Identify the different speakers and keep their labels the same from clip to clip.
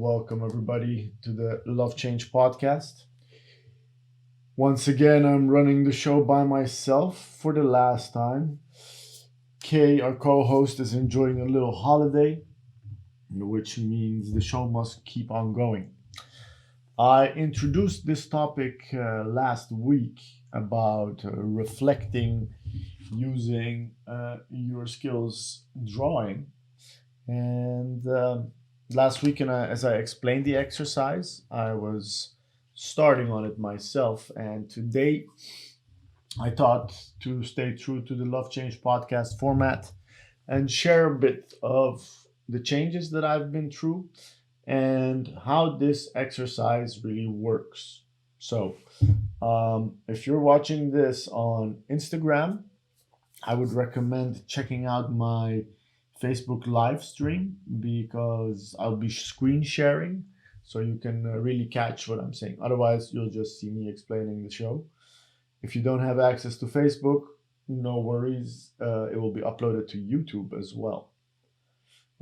Speaker 1: welcome everybody to the Love Change podcast. Once again, I'm running the show by myself for the last time. Kay, our co host, is enjoying a little holiday, which means the show must keep on going. I introduced this topic last week about reflecting using your skills drawing. And last week, as I explained the exercise, I was starting on it myself. And today, I thought to stay true to the Love Change podcast format and share a bit of the changes that I've been through and how this exercise really works. So, if you're watching this on Instagram, I would recommend checking out my Facebook live stream because I'll be screen sharing so you can really catch what I'm saying. Otherwise, you'll just see me explaining the show. If you don't have access to Facebook, no worries. It will be uploaded to YouTube as well.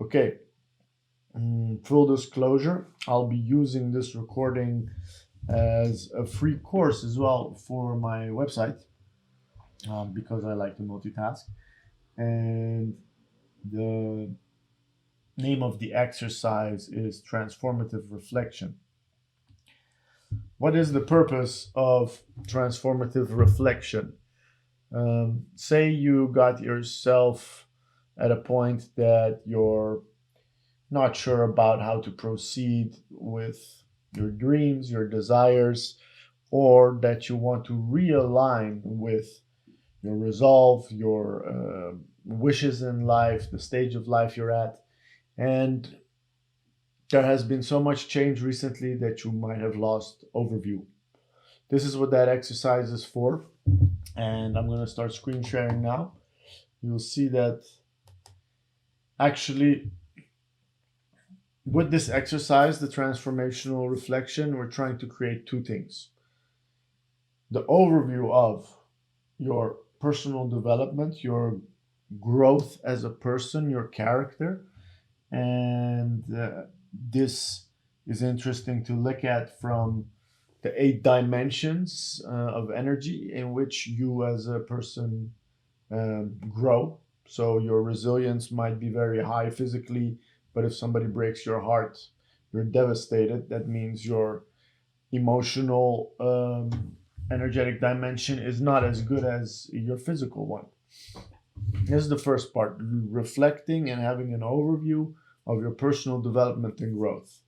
Speaker 1: Okay, full disclosure, I'll be using this recording as a free course as well for my website because I like to multitask. And the name of the exercise is Transformative Reflection. What is the purpose of transformative reflection? Say you got yourself at a point that you're not sure about how to proceed with your dreams, your desires, or that you want to realign with your resolve, your wishes in life, the stage of life you're at. And there has been so much change recently that you might have lost overview. This is what that exercise is for. And I'm going to start screen sharing now. You'll see that actually with this exercise, the transformational reflection, we're trying to create two things. The overview of your personal development, your growth as a person, your character. And this is interesting to look at from the 8 dimensions of energy in which you as a person grow. So your resilience might be very high physically, but if somebody breaks your heart, you're devastated. That means your emotional energetic dimension is not as good as your physical one. This is the first part, reflecting and having an overview of your personal development and growth.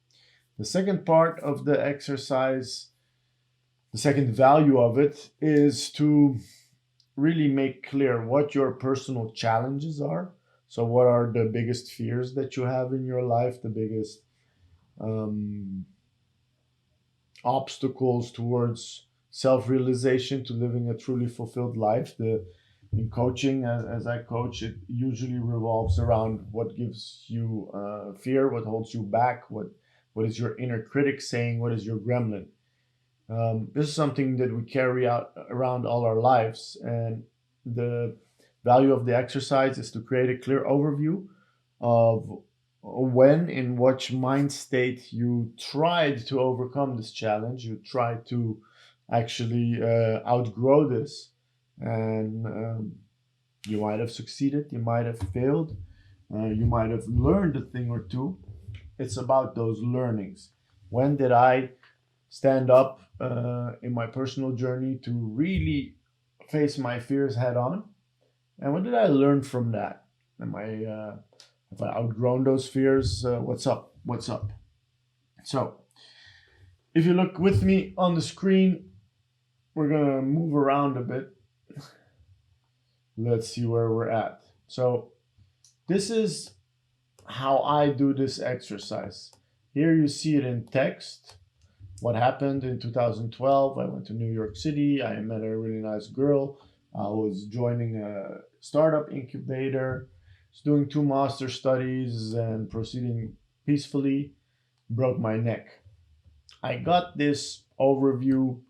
Speaker 1: The second part of the exercise, the second value of it, is to really make clear what your personal challenges are. So, what are the biggest fears that you have in your life, the biggest obstacles towards self-realization, to living a truly fulfilled life. In coaching, as I coach, it usually revolves around what gives you fear, what holds you back, what is your inner critic saying, what is your gremlin. This is something that we carry out around all our lives, and the value of the exercise is to create a clear overview of when, in which mind state you tried to overcome this challenge, you tried to actually outgrow this, and you might have succeeded, you might have failed, you might have learned a thing or two. It's about those learnings. When did I stand up in my personal journey to really face my fears head on? And what did I learn from that? Have I outgrown those fears? What's up? What's up? So, if you look with me on the screen, we're gonna move around a bit. Let's see where we're at. So, this is how I do this exercise. Here you see it in text. What happened in 2012? I went to New York City. I met a really nice girl. I was joining a startup incubator, was doing 2 master studies and proceeding peacefully. Broke my neck. I got this overview,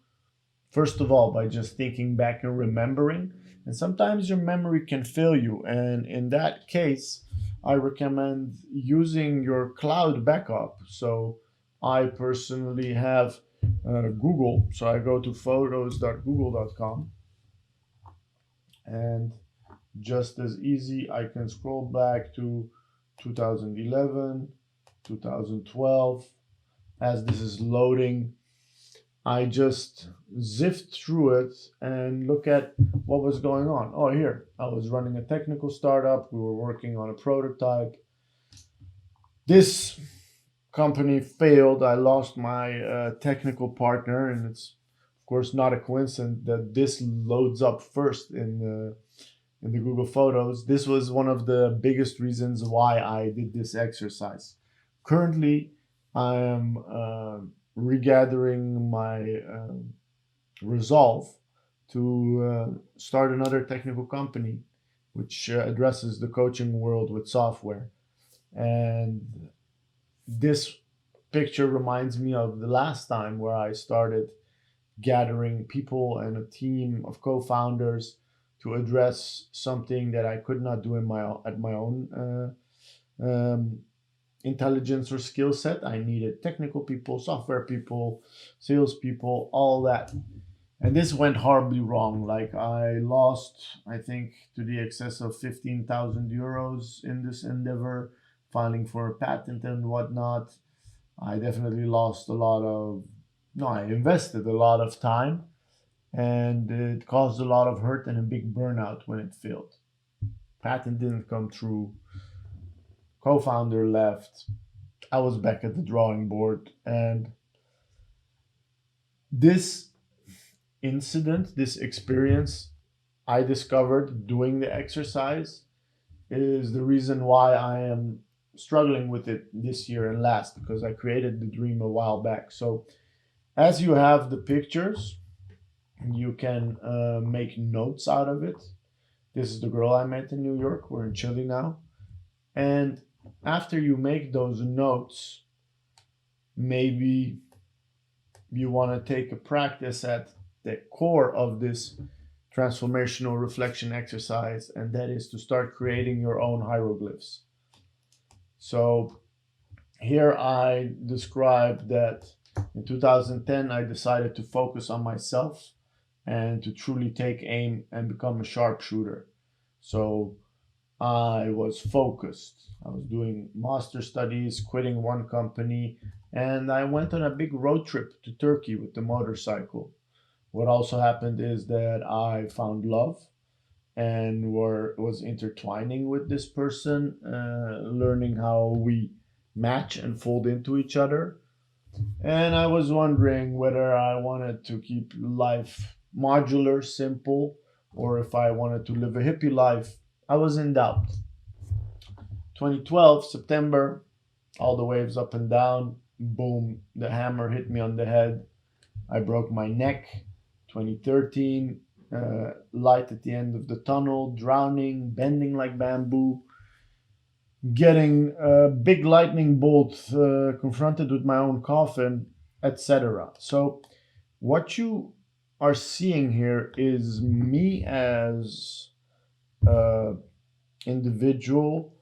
Speaker 1: first of all, by just thinking back and remembering. And sometimes your memory can fail you. And in that case, I recommend using your cloud backup. So I personally have Google, so I go to photos.google.com, and just as easy, I can scroll back to 2011, 2012. As this is loading, I just zipped through it and look at what was going on. Oh, here, I was running a technical startup. We were working on a prototype. This company failed. I lost my technical partner, and it's of course not a coincidence that this loads up first in the Google Photos. This was one of the biggest reasons why I did this exercise. Currently, I am regathering my resolve to start another technical company which addresses the coaching world with software. And this picture reminds me of the last time where I started gathering people and a team of co-founders to address something that I could not do in my own intelligence or skill set. I needed technical people, software people, sales people, all that. And this went horribly wrong. Like I lost, I think, to the excess of 15,000 euros in this endeavor, filing for a patent and whatnot. I definitely lost a lot of, no, I invested a lot of time, and it caused a lot of hurt and a big burnout when it failed. Patent didn't come through, co founder left. I was back at the drawing board. And this incident, this experience I discovered doing the exercise is the reason why I am struggling with it this year and last, because I created the dream a while back. So, as you have the pictures, you can make notes out of it. This is the girl I met in New York. We're in Chile now. And after you make those notes, maybe you want to take a practice at the core of this transformational reflection exercise, and that is to start creating your own hieroglyphs. So here I described that in 2010 I decided to focus on myself and to truly take aim and become a sharpshooter. So I was focused. I was doing master studies, quitting one company, and I went on a big road trip to Turkey with the motorcycle. What also happened is that I found love and was intertwining with this person, learning how we match and fold into each other. And I was wondering whether I wanted to keep life modular, simple, or if I wanted to live a hippie life. I was in doubt. 2012, September, all the waves up and down. Boom, the hammer hit me on the head. I broke my neck. 2013, light at the end of the tunnel, drowning, bending like bamboo, getting a big lightning bolt, confronted with my own coffin, etc. So, what you are seeing here is me as an individual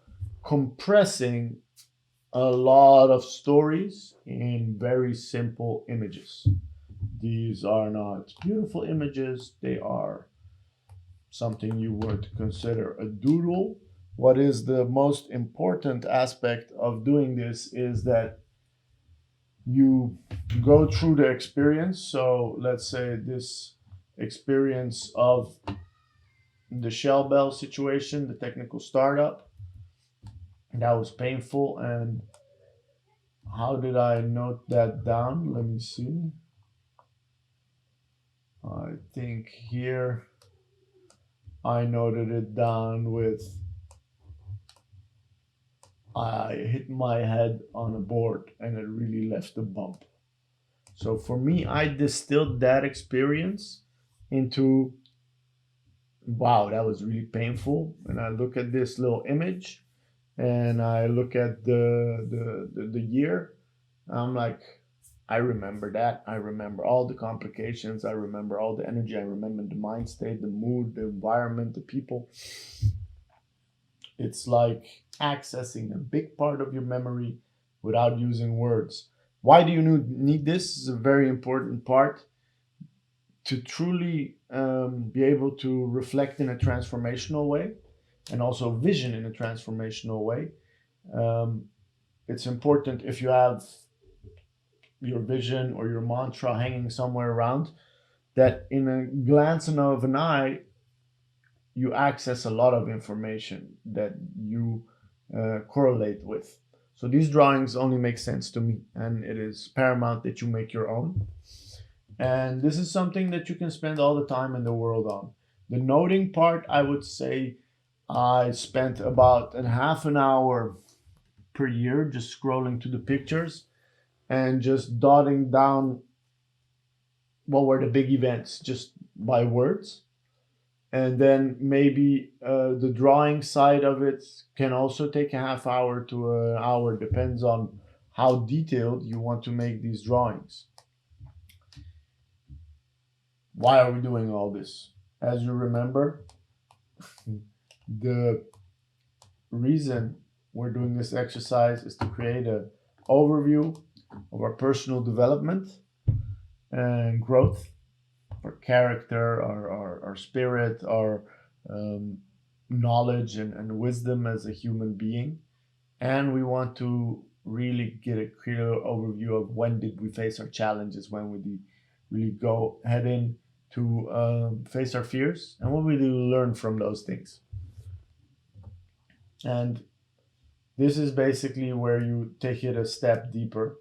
Speaker 1: compressing a lot of stories in very simple images. These are not beautiful images, they are something you would consider a doodle. What is the most important aspect of doing this is that you go through the experience. So, let's say this experience of the Shell Bell situation, the technical startup, that was painful. And how did I note that down? Let me see. I think here I noted it down with I hit my head on a board and it really left a bump. So for me, I distilled that experience into wow, that was really painful. And I look at this little image and I look at the year. I'm like, I remember that. I remember all the complications. I remember all the energy. I remember the mind state, the mood, the environment, the people. It's like accessing a big part of your memory without using words. Why do you need this? This is a very important part to truly be able to reflect in a transformational way and also vision in a transformational way. Um, it's important if you have your vision or your mantra hanging somewhere around that in a glancing of an eye you access a lot of information that you correlate with. So these drawings only make sense to me, and it is paramount that you make your own. And this is something that you can spend all the time in the world on. The noting part, I would say I spent about a half an hour per year just scrolling to the pictures and just dotting down what were the big events just by words. And then maybe the drawing side of it can also take a half hour to an hour, depends on how detailed you want to make these drawings. Why are we doing all this? As you remember, the reason we're doing this exercise is to create an overview of our personal development and growth, our character, our spirit, our um, knowledge and wisdom as a human being. And we want to really get a clear overview of when did we face our challenges, when we did really go head in to face our fears, and what we did learn from those things. And this is basically where you take it a step deeper.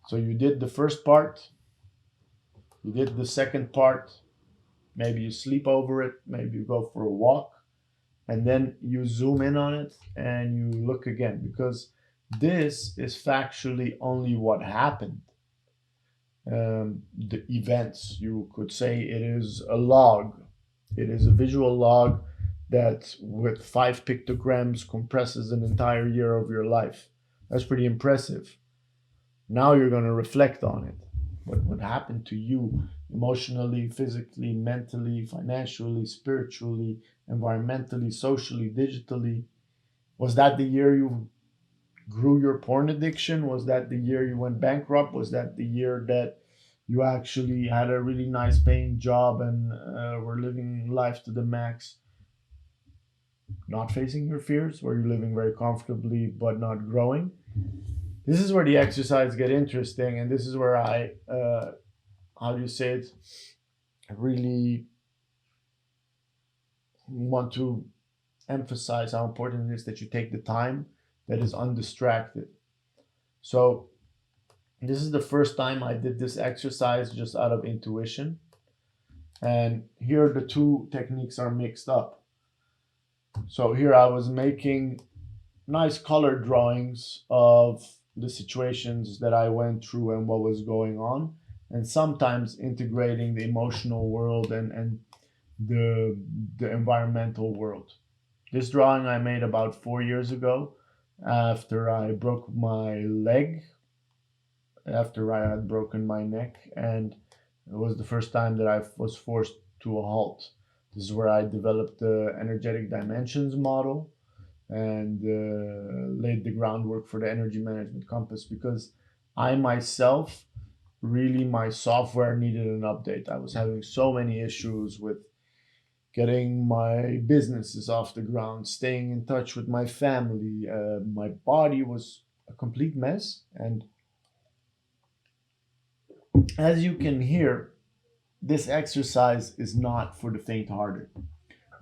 Speaker 1: So you did the first part, you did the second part, maybe you sleep over it, maybe you go for a walk, and then you zoom in on it and you look again, because this is factually only what happened. The events, you could say it is a log, it is a visual log that with 5 pictograms compresses an entire year of your life. That's pretty impressive. Now you're going to reflect on it. What happened to you emotionally, physically, mentally, financially, spiritually, environmentally, socially, digitally? Was that the year you grew your porn addiction? Was that the year you went bankrupt? Was that the year that you actually had a really nice paying job and were living life to the max, not facing your fears? Were you living very comfortably but not growing? This is where the exercise get interesting, and this is where I, how do you say it, really want to emphasize how important it is that you take the time that is undistracted. So this is the first time I did this exercise just out of intuition. And here the two techniques are mixed up. So here I was making nice color drawings of the situations that I went through and what was going on, and sometimes integrating the emotional world and the the environmental world. This drawing I made about 4 years ago after I broke my leg, after I had broken my neck, and it was the first time that I was forced to a halt. This is where I developed the energetic dimensions model and laid the groundwork for the energy management compass, because I myself really, my software needed an update. I was having so many issues with getting my businesses off the ground, staying in touch with my family. My body was a complete mess. And as you can hear, this exercise is not for the faint hearted.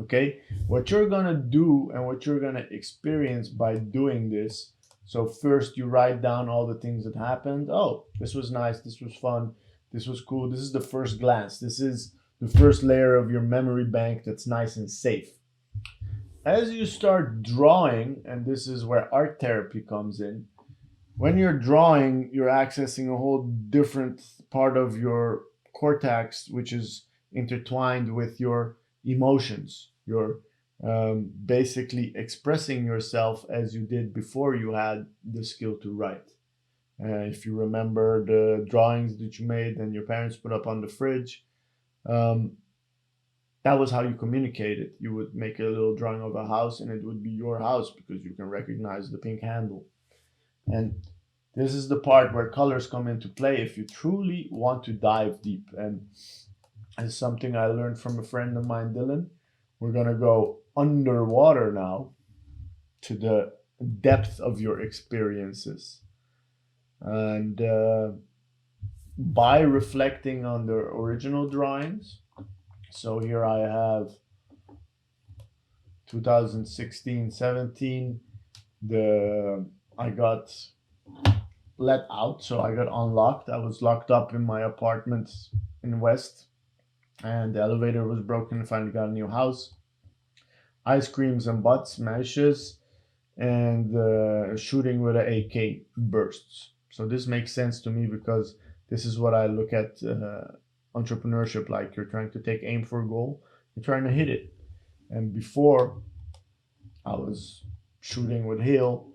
Speaker 1: Okay? What you're gonna do and what you're gonna experience by doing this. So, first, you write down all the things that happened. Oh, this was nice. This was fun. This was cool. This is the first glance. This is the first layer of your memory bank that's nice and safe. As you start drawing, and this is where art therapy comes in, when you're drawing, you're accessing a whole different part of your cortex, which is intertwined with your emotions. You're basically expressing yourself as you did before you had the skill to write. If you remember the drawings that you made and your parents put up on the fridge, um, that was how you communicated. You would make a little drawing of a house, and it would be your house because you can recognize the pink handle. And This is the part where colors come into play if you truly want to dive deep. And it's something I learned from a friend of mine, Dylan. We're going to go underwater now to the depth of your experiences. And by reflecting on the original drawings, so here I have 2016, 17, the I got let out, so I got unlocked. I was locked up in my apartment in West, and the elevator was broken. I finally got a new house. Ice creams and butt smashes, and shooting with an AK bursts. So this makes sense to me because this is what I look at entrepreneurship like. You're trying to take aim for a goal, you're trying to hit it. And before, I was shooting with hail,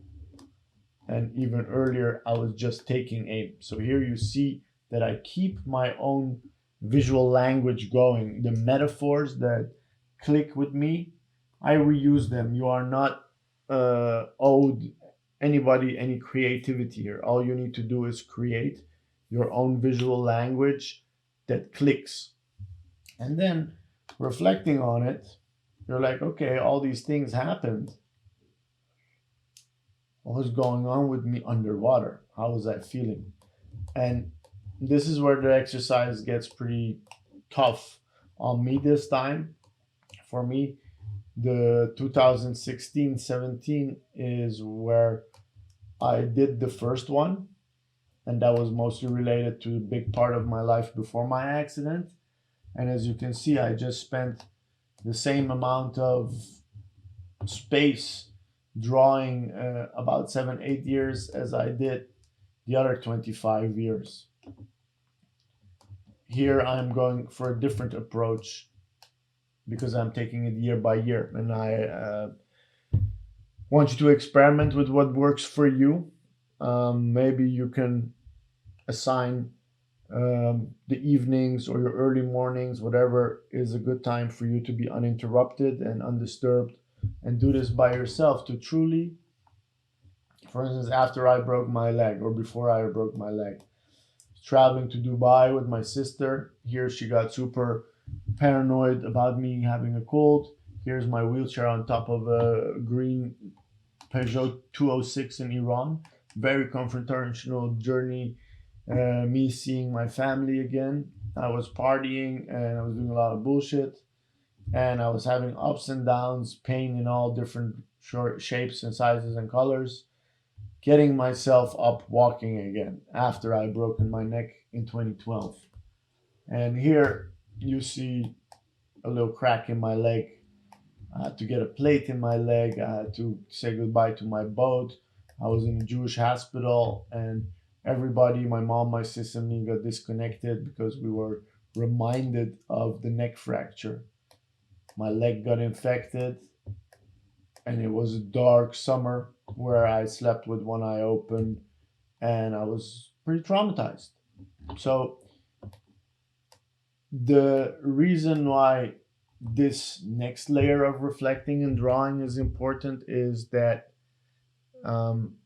Speaker 1: and even earlier I was just taking aim. So here you see that I keep my own visual language going. The metaphors that click with me, I reuse them. You are not owed anybody any creativity here. All you need to do is create your own visual language that clicks. And then reflecting on it, you're like, okay, all these things happened. What was going on with me underwater? How was I feeling? And this is where the exercise gets pretty tough on me this time. For me, the 2016-17 is where I did the first one, and that was mostly related to a big part of my life before my accident. And as you can see, I just spent the same amount of space drawing about 7, 8 years as I did the other 25 years. Here I'm going for a different approach because I'm taking it year by year, and I want you to experiment with what works for you. Maybe you can assign the evenings or your early mornings, whatever is a good time for you to be uninterrupted and undisturbed, and do this by yourself to truly, for instance, after I broke my leg or before I broke my leg, traveling to Dubai with my sister. Here she got super paranoid about me having a cold. Here's my wheelchair on top of a green Peugeot 206 in Iran. Very confrontational journey. Me seeing my family again. I was partying and I was doing a lot of bullshit. And I was having ups and downs, pain in all different short shapes and sizes and colors. Getting myself up walking again after I broken my neck in 2012. And here you see a little crack in my leg. I had to get a plate in my leg. I had to say goodbye to my boat. I was in a Jewish hospital, and everybody, my mom, my sister, and me got disconnected because we were reminded of the neck fracture. My leg got infected, and it was a dark summer where I slept with one eye open, and I was pretty traumatized. So, the reason why this next layer of reflecting and drawing is important is that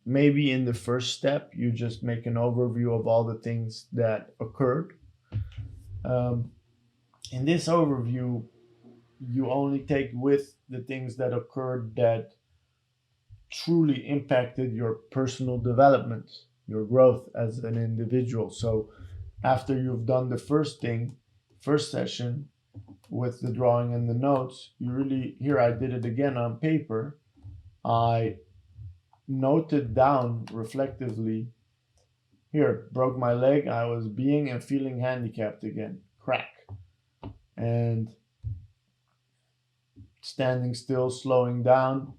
Speaker 1: maybe in the first step you just make an overview of all the things that occurred. Um, in this overview, you only take with the things that occurred that truly impacted your personal development, your growth as an individual. So after you've done the first thing, first session with the drawing and the notes, you really, here I did it again on paper. I noted down reflectively, here, broke my leg, I was being and feeling handicapped again, crack. And standing still, slowing down,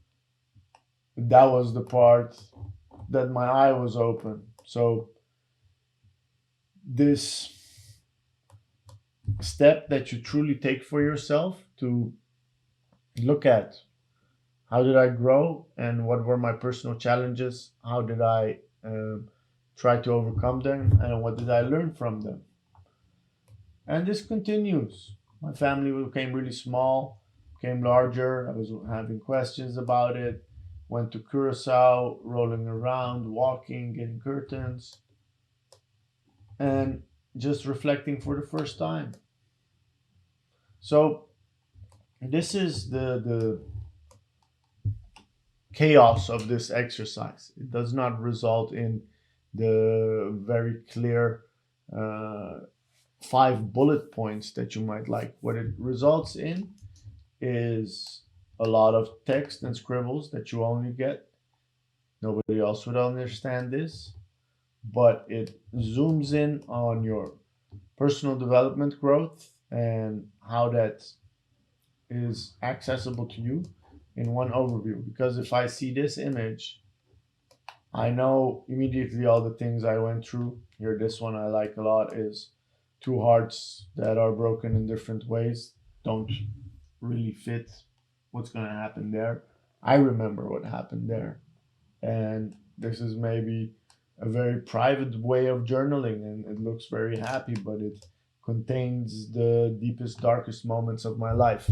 Speaker 1: that was the part that my eye was open. So this step that you truly take for yourself to look at how did I grow and what were my personal challenges, how did I try to overcome them, and what did I learn from them. And this continues. My family became really small, became larger. I was having questions about it. went to Curacao, rolling around, walking, getting curtains, and just reflecting for the first time. So this is the chaos of this exercise. It does not result in the very clear uh, 5 bullet points that you might like. What it results in is a lot of text and scribbles that you only get. Nobody else would understand this, but it zooms in on your personal development growth and how that is accessible to you in one overview. Because if I see this image, I know immediately all the things I went through. Here, this one I like a lot is two hearts that are broken in different ways don't really fit what's going to happen there. I remember what happened there. And this is maybe a very private way of journaling, and it looks very happy, but it contains the deepest, darkest moments of my life.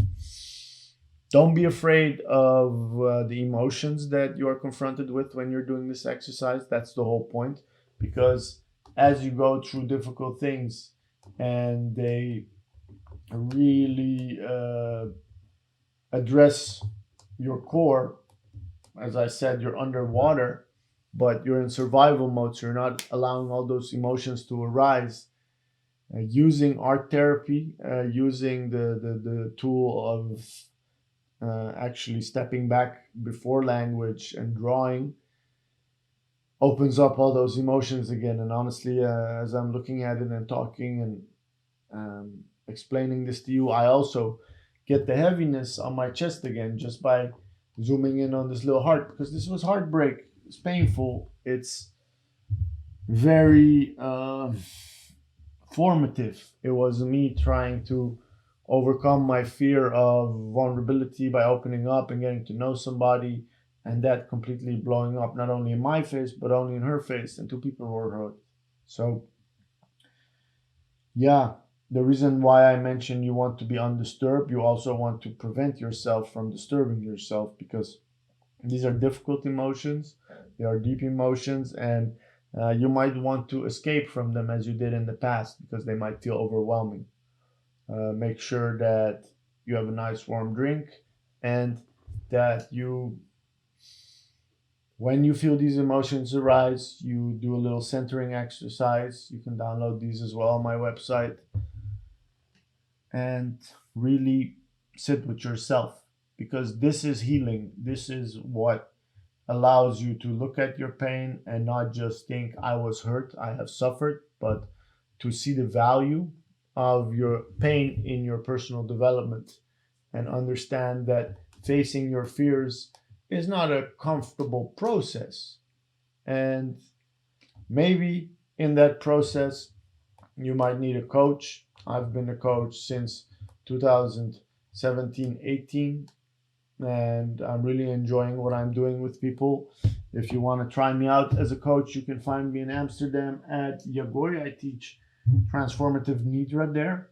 Speaker 1: Don't be afraid of the emotions that you are confronted with when you're doing this exercise. That's the whole point. Because as you go through difficult things and they really address your core, as I said, you're underwater, but you're in survival mode, so you're not allowing all those emotions to arise. Using art therapy, using the tool of actually stepping back before language and drawing opens up all those emotions again. And honestly, as I'm looking at it and talking and explaining this to you, I also get the heaviness on my chest again just by zooming in on this little heart, because this was heartbreak. It's painful. It's very formative. It was me trying to overcome my fear of vulnerability by opening up and getting to know somebody, and that completely blowing up, not only in my face, but only in her face, and two people were hurt. So, yeah, the reason why I mentioned you want to be undisturbed, you also want to prevent yourself from disturbing yourself, because these are difficult emotions, they are deep emotions, and you might want to escape from them as you did in the past because they might feel overwhelming. Make sure that you have a nice warm drink and that you, when you feel these emotions arise, you do a little centering exercise. You can download these as well on my website, and really sit with yourself, because this is healing. This is what allows you to look at your pain and not just think, I was hurt, I have suffered, but to see the value of your pain in your personal development and understand that facing your fears is not a comfortable process. And maybe in that process, you might need a coach. I've been a coach since 2017 18, and I'm really enjoying what I'm doing with people. If you want to try me out as a coach, you can find me in Amsterdam at Yagoy. I teach transformative nidra there,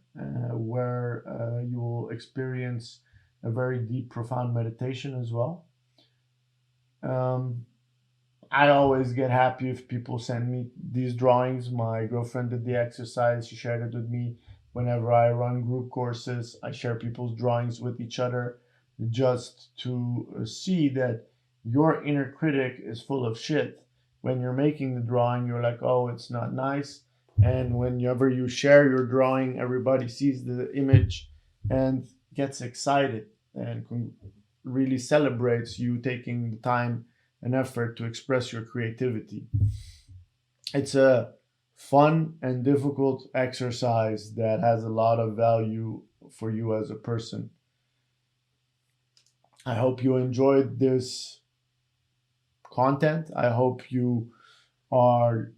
Speaker 1: where you will experience a very deep, profound meditation as well. Um, I always get happy if people send me these drawings. My girlfriend did the exercise. She shared it with me. Whenever I run group courses, I share people's drawings with each other just to see that your inner critic is full of shit. When you're making the drawing, you're like, oh, it's not nice. And whenever you share your drawing, everybody sees the image and gets excited and really celebrates you taking the time and effort to express your creativity. It's a fun and difficult exercise that has a lot of value for you as a person. I hope you enjoyed this content. I hope you are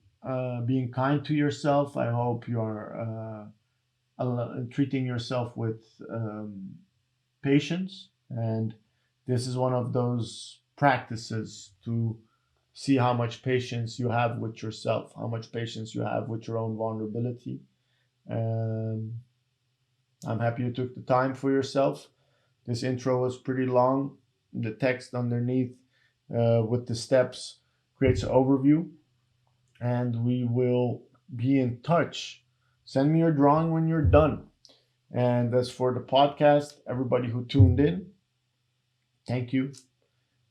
Speaker 1: being kind to yourself. I hope you are treating yourself with patience. And this is one of those practices to see how much patience you have with yourself, how much patience you have with your own vulnerability. And I'm happy you took the time for yourself. This intro was pretty long. The text underneath with the steps, creates an overview, and we will be in touch. Send me your drawing when you're done. And as for the podcast, everybody who tuned in, thank you.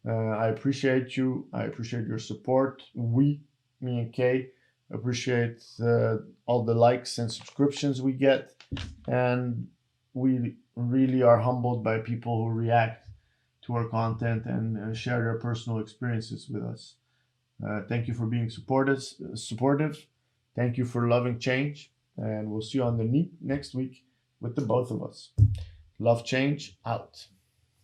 Speaker 1: I appreciate you. I appreciate your support. Me and Kay, appreciate all the likes and subscriptions we get. And we really are humbled by people who react to our content and share their personal experiences with us. Thank you for being supportive. Thank you for loving change. And we'll see you on the next week with the both of us. Love change out.